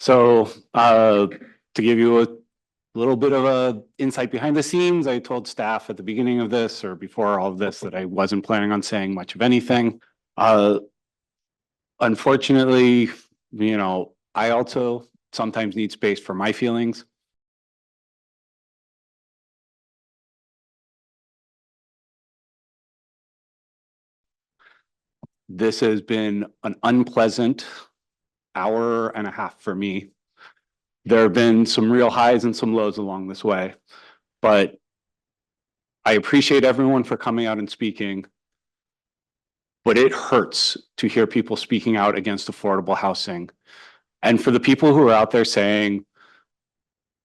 So to give you a little bit of a insight behind the scenes, I told staff at the beginning of this or before all of this that I wasn't planning on saying much of anything. Unfortunately, I also sometimes need space for my feelings. This has been an unpleasant hour and a half for me. There have been some real highs and some lows along this way, but I appreciate everyone for coming out and speaking, but it hurts to hear people speaking out against affordable housing. And for the people who are out there saying,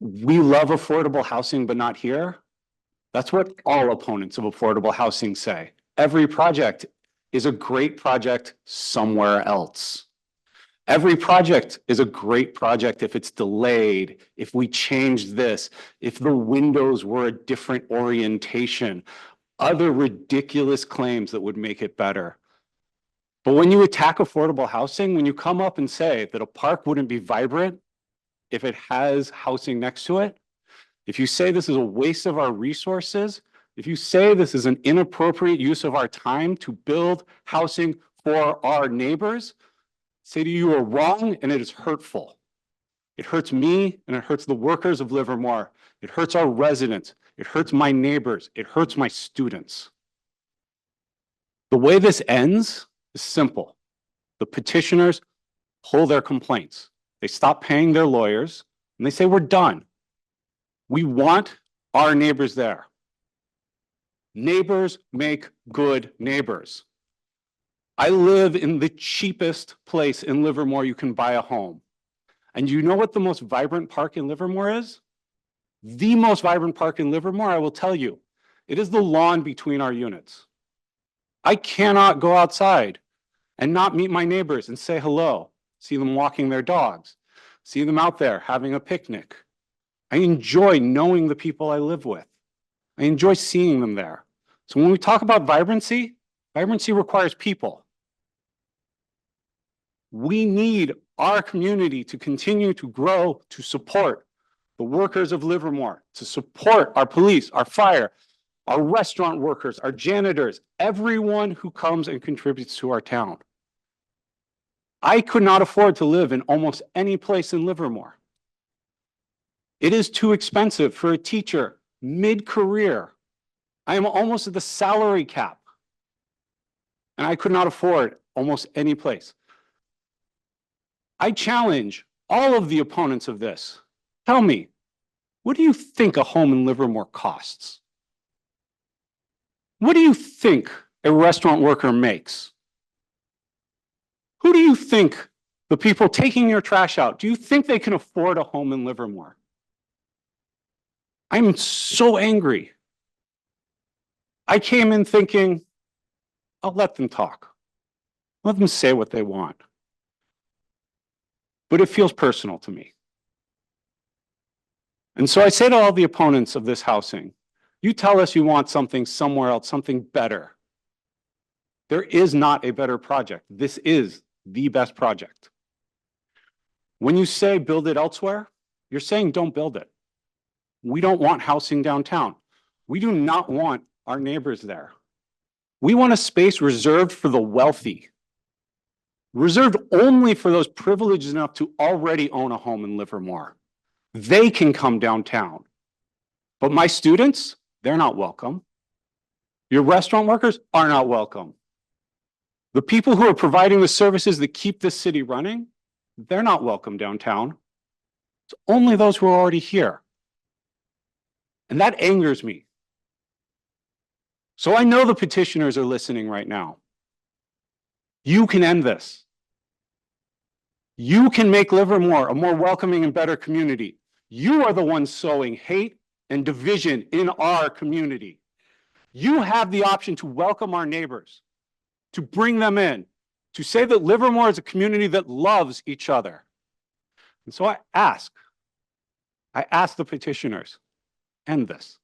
we love affordable housing, but not here, that's what all opponents of affordable housing say. Every project is a great project somewhere else. Every project is a great project if it's delayed, if we change this, if the windows were a different orientation, other ridiculous claims that would make it better. But when you attack affordable housing, when you come up and say that a park wouldn't be vibrant if it has housing next to it, if you say this is a waste of our resources, if you say this is an inappropriate use of our time to build housing for our neighbors, say to you are wrong and it is hurtful. It hurts me and it hurts the workers of Livermore. It hurts our residents. It hurts my neighbors. It hurts my students. The way this ends is simple. The petitioners pull their complaints. They stop paying their lawyers and they say, we're done. We want our neighbors there. Neighbors make good neighbors. I live in the cheapest place in Livermore you can buy a home. And you know what the most vibrant park in Livermore is? The most vibrant park in Livermore, I will tell you. It is the lawn between our units. I cannot go outside and not meet my neighbors and say hello, see them walking their dogs, see them out there having a picnic. I enjoy knowing the people I live with. I enjoy seeing them there. So when we talk about vibrancy, vibrancy requires people. We need our community to continue to grow, to support the workers of Livermore, to support our police, our fire, our restaurant workers, our janitors, everyone who comes and contributes to our town. I could not afford to live in almost any place in Livermore. It is too expensive for a teacher mid-career. I am almost at the salary cap, and I could not afford almost any place. I challenge all of the opponents of this. Tell me, what do you think a home in Livermore costs? What do you think a restaurant worker makes? Who do you think the people taking your trash out, do you think they can afford a home in Livermore? I'm so angry. I came in thinking, I'll let them talk. Let them say what they want. But it feels personal to me. And so I say to all the opponents of this housing, you tell us you want something somewhere else, something better. There is not a better project. This is the best project. When you say build it elsewhere, you're saying don't build it. We don't want housing downtown. We do not want our neighbors there. We want a space reserved for the wealthy, reserved only for those privileged enough to already own a home in Livermore. They can come downtown. But my students, they're not welcome. Your restaurant workers are not welcome. The people who are providing the services that keep this city running, they're not welcome downtown. It's only those who are already here. And that angers me. So I know the petitioners are listening right now. You can end this. You can make Livermore a more welcoming and better community. You are the ones sowing hate and division in our community. You have the option to welcome our neighbors, to bring them in, to say that Livermore is a community that loves each other. And so I ask the petitioners, end this.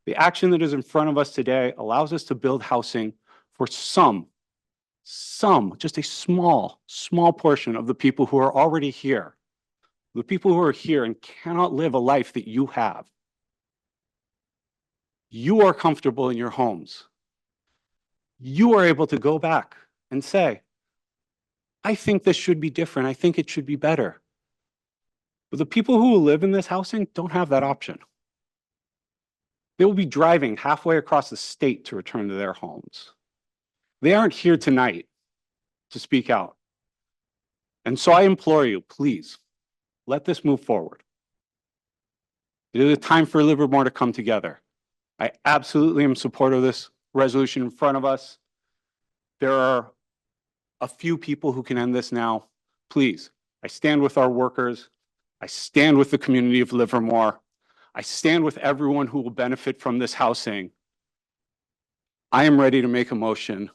The action that is in front of us today allows us to build housing for just a small portion of the people who are already here. the people who are here and cannot live a life that you have. You are comfortable in your homes. You are able to go back and say, I think this should be different. I think it should be better. But the people who live in this housing don't have that option. They will be driving halfway across the state to return to their homes. They aren't here tonight to speak out. And so I implore you, please, let this move forward. It is a time for Livermore to come together. I absolutely am supportive of this resolution in front of us. There are a few people who can end this now. Please, I stand with our workers. I stand with the community of Livermore. I stand with everyone who will benefit from this housing. I am ready to make a motion